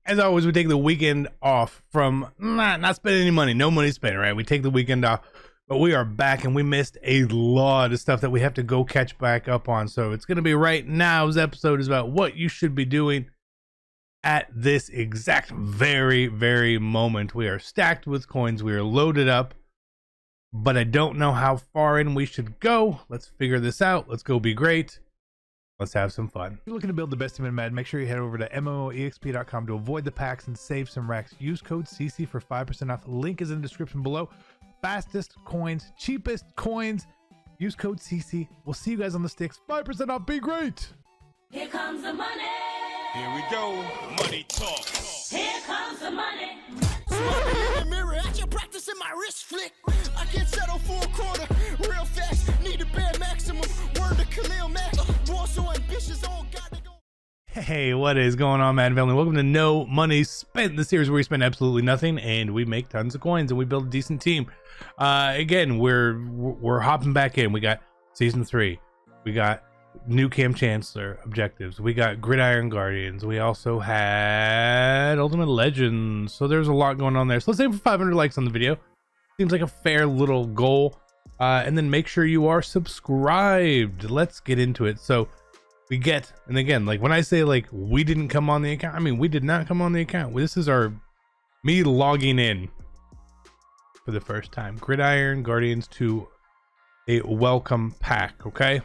As always, we take the weekend off from not spending any money. No money spent, right? We take the weekend off, but we are back and we missed a lot of stuff that we have to go catch back up on. So it's going to be right now's episode is about what you should be doing at this exact very moment. We are stacked with coins. We are loaded up, but I don't know how far in we should go. Let's figure this out. Let's go be great. Let's have some fun. If you're looking to build the best team in Madden, make sure you head over to MMOEXP.com to avoid the packs and save some racks. Use code CC for 5% off. The link is in the description below. Fastest coins, cheapest coins. Use code CC. We'll see you guys on the sticks. 5% off. Be great. Here comes the money. Here we go. Money talk. Here comes the money. Smoking in the mirror, I can practice in my wrist flick. I can't settle for a quarter, real fast. Need a bare maximum. Word to Khalil Mack. More so ambitious, all got to go. Hey, what is going on, Madden family? Welcome to No Money Spent, the series where we spend absolutely nothing and we make tons of coins and we build a decent team. Again, we're hopping back in. We got season 3. We got new Cam Chancellor objectives. We got Gridiron Guardians. We also had Ultimate Legends. So there's a lot going on there. So let's aim for 500 likes on the video. Seems like a fair little goal. And then make sure you are subscribed. Let's get into it. So we get, and again, like when I say like we didn't come on the account, I mean we did not come on the account. This is me logging in for the first time. Gridiron Guardians to a welcome pack. Okay.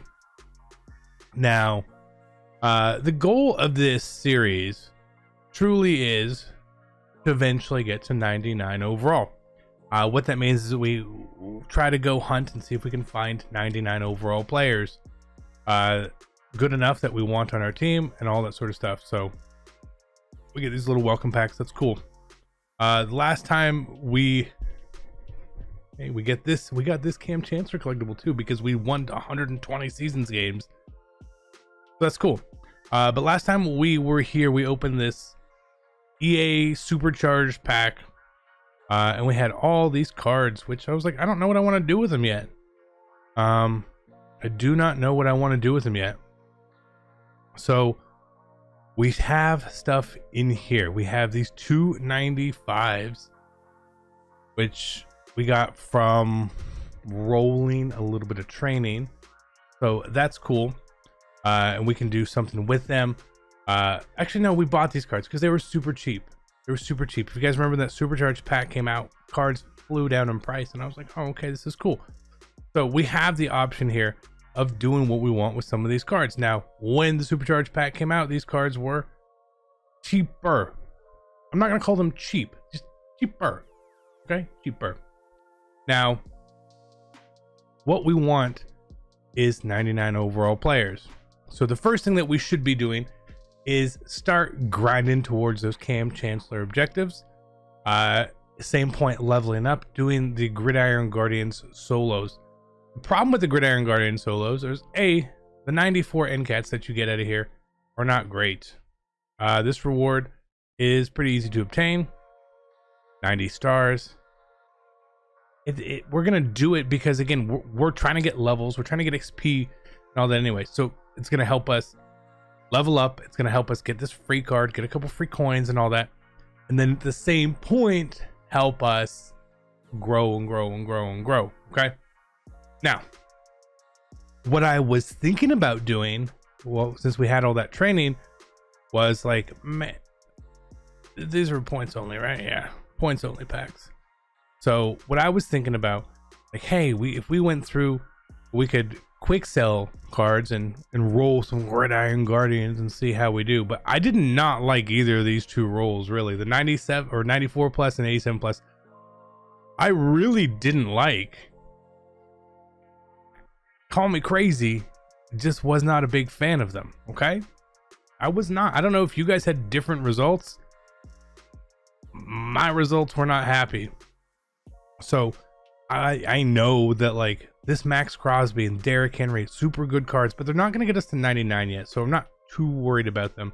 Now, the goal of this series truly is to eventually get to 99 overall. What that means is that we try to go hunt and see if we can find 99 overall players good enough that we want on our team and all that sort of stuff. So we get these little welcome packs. That's cool. The last time we got this Cam Chancellor collectible too, because we won 120 seasons games. So that's cool. But last time we were here, we opened this EA supercharged pack. And we had all these cards, which I was like, I don't know what I want to do with them yet. I do not know what I want to do with them yet. So we have stuff in here. We have these 295s, which we got from rolling a little bit of training. So that's cool. And we can do something with them. Actually, no, we bought these cards because they were super cheap. They were super cheap. If you guys remember that supercharged pack came out, cards flew down in price, and I was like, oh, okay, this is cool. So we have the option here of doing what we want with some of these cards. Now, when the supercharged pack came out, these cards were cheaper. I'm not going to call them cheap, just cheaper. Okay, cheaper. Now, what we want is 99 overall players. So the first thing that we should be doing is start grinding towards those Cam Chancellor objectives. Same point, leveling up, doing the Gridiron Guardians solos. The problem with the Gridiron Guardian solos is the 94 NCATs that you get out of here are not great. This reward is pretty easy to obtain. 90 stars. We're gonna do it because again we're trying to get levels, we're trying to get XP and all that anyway. So it's gonna help us level up. It's gonna help us get this free card, get a couple free coins and all that, and then at the same point help us grow and grow and grow and grow. Okay. Now, what I was thinking about doing, well, since we had all that training, was like, man, these are points only, right? Yeah, points only packs. So what I was thinking about, like, hey, if we went through, we could quick sell cards and roll some Gridiron Guardians and see how we do. But I did not like either of these two rolls, really. The 97 or 94 plus and 87 plus, I really didn't like. Call me crazy, just was not a big fan of them. Okay, I was not. I don't know if you guys had different results. My results were not happy. So I know that like this Max Crosby and Derrick Henry, super good cards, but they're not going to get us to 99 yet. So I'm not too worried about them.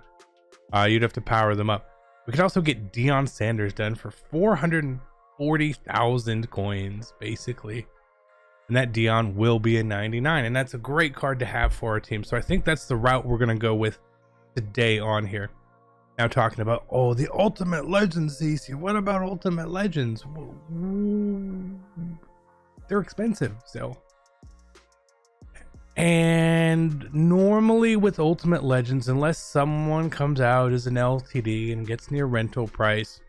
You'd have to power them up. We could also get Deion Sanders done for 440,000 coins, basically. And that Deion will be a 99. And that's a great card to have for our team. So I think that's the route we're going to go with today on here. Now talking about, oh, the Ultimate Legends, CC. What about Ultimate Legends? They're expensive still. And normally with Ultimate Legends, unless someone comes out as an LTD and gets near rental price,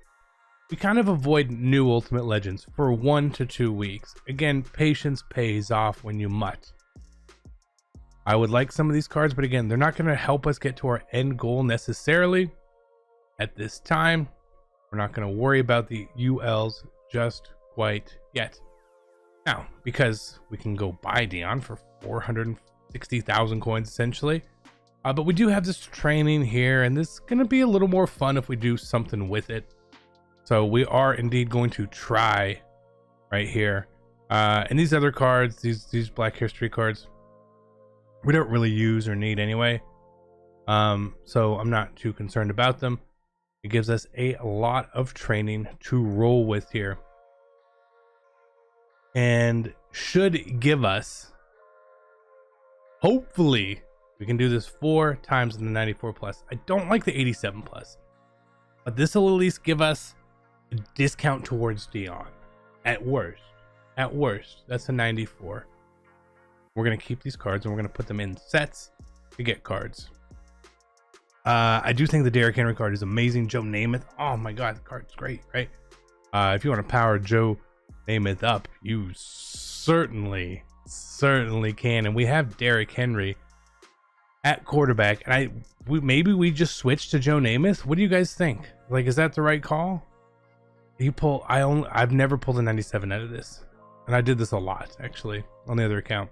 we kind of avoid new Ultimate Legends for 1 to 2 weeks. Again, patience pays off when you mutt. I would like some of these cards, but again, they're not going to help us get to our end goal necessarily at this time. We're not going to worry about the ULs just quite yet. Now, because we can go buy Dion for 460,000 coins essentially, but we do have this training here, and this is going to be a little more fun if we do something with it. So we are indeed going to try right here. And these other cards, these Black History cards, we don't really use or need anyway. So I'm not too concerned about them. It gives us a lot of training to roll with here, and should give us, hopefully we can do this 4 times in the 94 plus. I don't like the 87 plus, but this will at least give us a discount towards Dion. At worst, that's a 94. We're going to keep these cards and we're going to put them in sets to get cards. I do think the Derrick Henry card is amazing. Joe Namath, oh my god, the card's great, right? If you want to power Joe Namath up, you certainly can. And we have Derrick Henry at quarterback, and maybe we just switch to Joe Namath. What do you guys think? Like, is that the right call? I've never pulled a 97 out of this, and I did this a lot actually on the other account,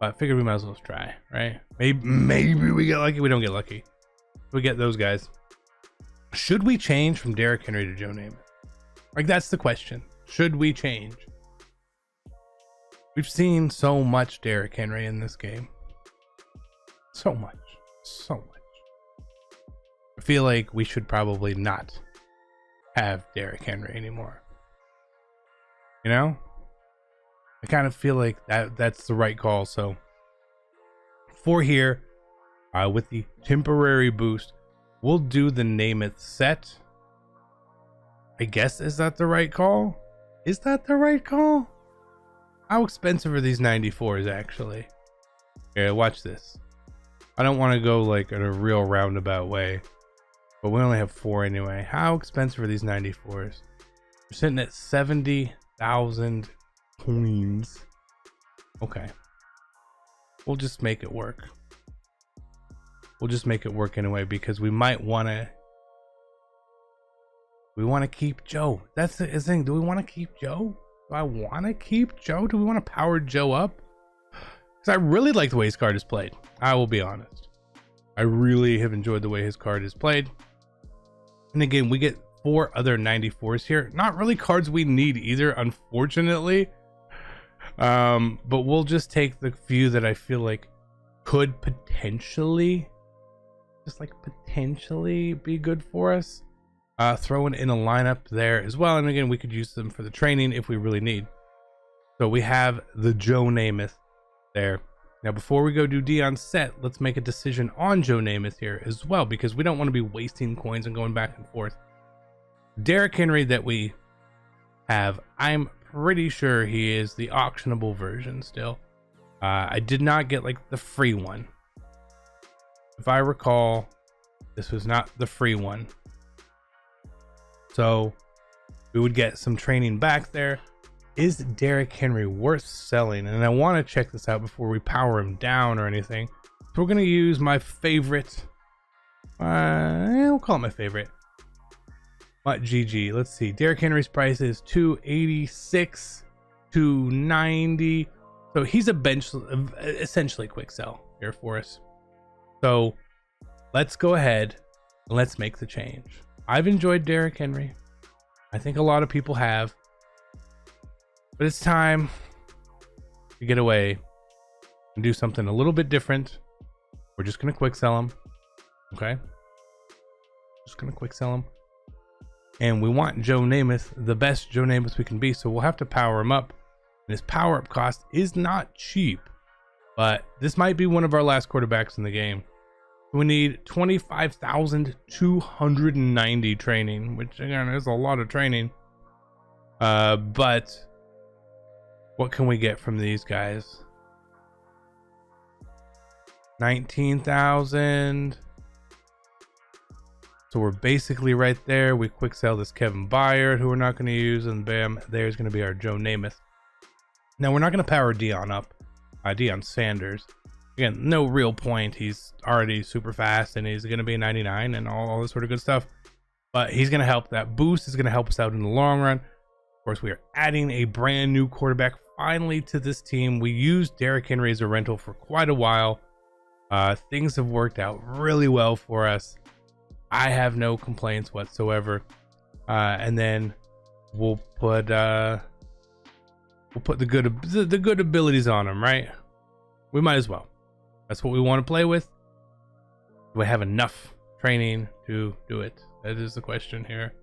but I figured we might as well try, right? Maybe we get lucky. We don't get lucky. We get those guys. Should we change from Derrick Henry to Joe Namath? Like, that's the question. Should we change? We've seen so much Derrick Henry in this game. So much. I feel like we should probably not have Derrick Henry anymore. You know? I kind of feel like that's the right call. So for here, with the temporary boost, we'll do the Namath set. I guess, is that the right call? Is that the right call? How expensive are these 94s actually? Here, watch this. I don't want to go like in a real roundabout way, but we only have 4 anyway. How expensive are these 94s? We're sitting at 70,000 coins. Okay. We'll just make it work. Anyway, because we might want to. We want to keep Joe. That's the thing. Do we want to keep Joe? Do I want to keep Joe? Do we want to power Joe up? Because I really like the way his card is played. I will be honest. I really have enjoyed the way his card is played. And again, we get 4 other 94s here. Not really cards we need either, unfortunately. But we'll just take the few that I feel like could potentially be good for us. Throwing in a lineup there as well, and again, we could use them for the training if we really need. So we have the Joe Namath there. Now before we go do Dion's set, let's make a decision on Joe Namath here as well, because we don't want to be wasting coins and going back and forth. Derrick Henry that we have, I'm pretty sure he is the auctionable version still. I did not get like the free one. If I recall, this was not the free one. So we would get some training back there. Is Derrick Henry worth selling? And I want to check this out before we power him down or anything. So we're going to use my favorite. We'll call it my favorite. GG. Let's see. Derrick Henry's price is 286, 290. So he's a bench, essentially quick sell here for us. So let's go ahead and let's make the change. I've enjoyed Derrick Henry. I think a lot of people have. But it's time to get away and do something a little bit different. We're just going to quick sell him. Okay? Just going to quick sell him. And we want Joe Namath, the best Joe Namath we can be. So we'll have to power him up. And his power up cost is not cheap. But this might be one of our last quarterbacks in the game. We need 25,290 training, which again is a lot of training. But what can we get from these guys? 19,000. So we're basically right there. We quick sell this Kevin Byard, who we're not going to use, and bam, there's going to be our Joe Namath. Now we're not going to power Dion up, Dion Sanders. Again, no real point. He's already super fast, and he's going to be a 99 and all this sort of good stuff. But he's going to help. That boost is going to help us out in the long run. Of course, we are adding a brand new quarterback finally to this team. We used Derrick Henry as a rental for quite a while. Things have worked out really well for us. I have no complaints whatsoever. And then we'll put the good abilities on him, right? We might as well. That's what we want to play with. Do I have enough training to do it? That is the question here.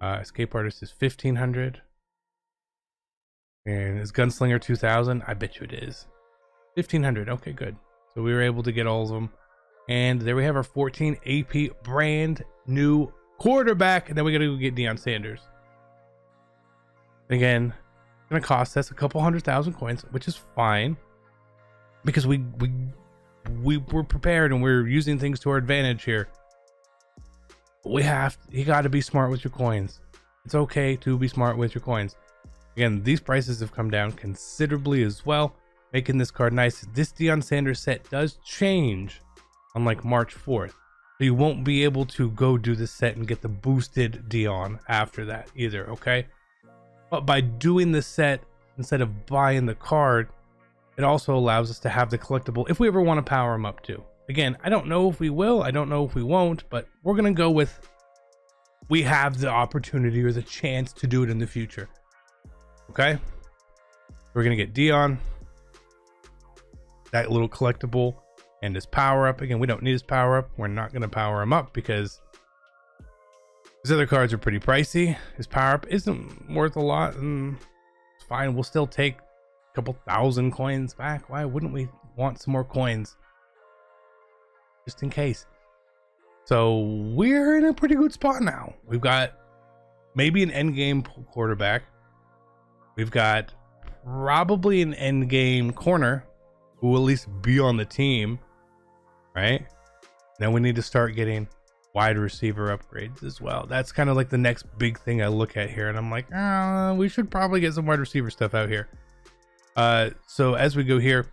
Escape Artist is 1,500. And is Gunslinger 2,000? I bet you it is. 1,500. Okay, good. So we were able to get all of them. And there we have our 14 AP brand new quarterback. And then we got to go get Deion Sanders. Again, it's going to cost us a couple 100,000 coins, which is fine. Because we're prepared and we're using things to our advantage here. You got to be smart with your coins. It's okay to be smart with your coins. Again, these prices have come down considerably as well, making this card nice. This Deion Sanders set does change on like March 4th. So you won't be able to go do this set and get the boosted Deion after that either, okay? But by doing this set instead of buying the card, it also allows us to have the collectible if we ever want to power him up too. Again, I don't know if we will, I don't know if we won't, but we're going to go with we have the opportunity or the chance to do it in the future. Okay? We're going to get Deion, that little collectible, and his power up. Again, we don't need his power up. We're not going to power him up because his other cards are pretty pricey. His power up isn't worth a lot, and it's fine. We'll still take a couple thousand coins back. Why wouldn't we want some more coins? Just in case. So we're in a pretty good spot now. We've got maybe an end game quarterback. We've got probably an end game corner who will at least be on the team, right? Then we need to start getting wide receiver upgrades as well. That's kind of like the next big thing I look at here, and I'm like, we should probably get some wide receiver stuff out here. So as we go here,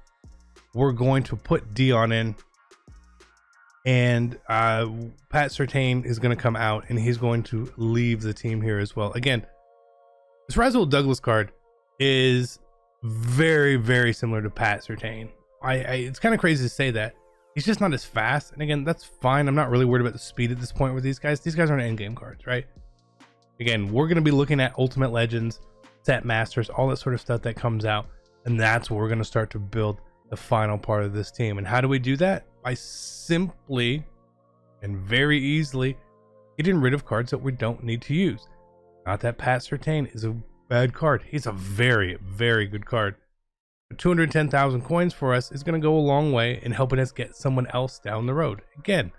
we're going to put Deion in, and Pat Surtain is going to come out, and he's going to leave the team here as well. Again, this Rasul Douglas card is very, very similar to Pat Surtain. It's kind of crazy to say that. He's just not as fast. And again, that's fine. I'm not really worried about the speed at this point with these guys. These guys aren't endgame cards, right? Again, we're going to be looking at Ultimate Legends, Set Masters, all that sort of stuff that comes out. And that's where we're going to start to build the final part of this team. And how do we do that? By simply and very easily getting rid of cards that we don't need to use. Not that Pat Surtain is a bad card. He's a very, very good card. 210,000 coins for us is going to go a long way in helping us get someone else down the road. Again,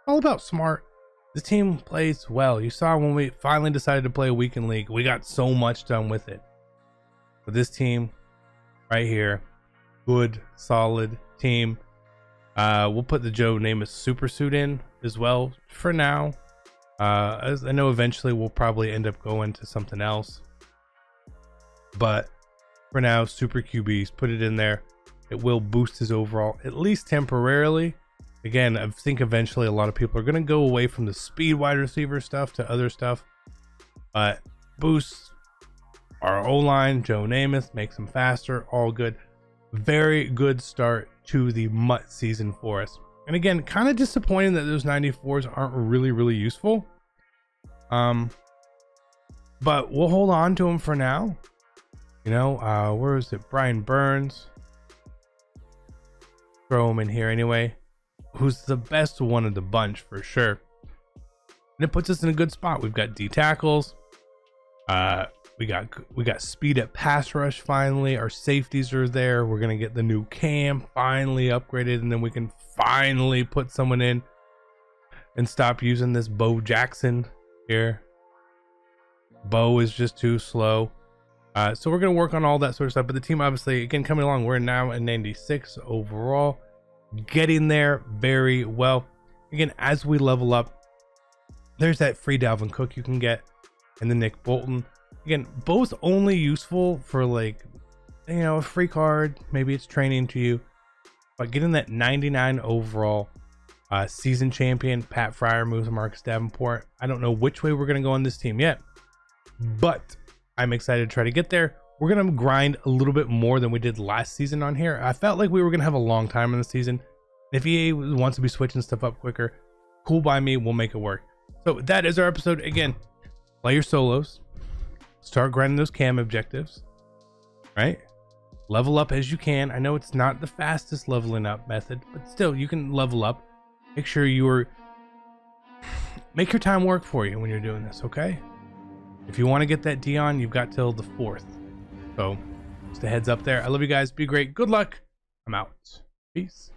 all about smart. The team plays well. You saw when we finally decided to play a weekend league, we got so much done with it. But this team right here, good, solid team. We'll put the Joe Namath super suit in as well for now. As I know eventually we'll probably end up going to something else. But for now, super QBs, put it in there. It will boost his overall, at least temporarily. Again, I think eventually a lot of people are going to go away from the speed wide receiver stuff to other stuff. But boosts our O-line, Joe Namath, makes him faster, all good. Very good start to the MUT season for us. And again, kind of disappointing that those 94s aren't really, really useful. But we'll hold on to them for now. You know, where is it? Brian Burns. Throw him in here anyway. Who's the best one of the bunch for sure. And it puts us in a good spot. We've got D tackles. We We got speed at pass rush finally. Our safeties are there. We're gonna get the new cam finally upgraded, and then we can finally put someone in and stop using this Bo Jackson here. Bo is just too slow. So we're gonna work on all that sort of stuff. But the team, obviously, again, coming along. We're now at 96 overall, getting there very well. Again, as we level up, there's that free Dalvin Cook you can get, and the Nick Bolton. Again, both only useful for, like, you know, a free card. Maybe it's training to you, but getting that 99 overall season champion Pat Fryer moves Marcus Davenport. I don't know which way we're gonna go on this team yet, but I'm excited to try to get there. We're gonna grind a little bit more than we did last season on here. I felt like we were gonna have a long time in the season. If EA wants to be switching stuff up quicker, cool by me. We'll make it work. So that is our episode. Again, play your solos. Start grinding those cam objectives, right? Level up as you can. I know it's not the fastest leveling up method, but still, you can level up. Make sure make your time work for you when you're doing this, okay? If you want to get that Dion, you've got till the 4th. So just a heads up there. I love you guys. Be great. Good luck. I'm out. Peace.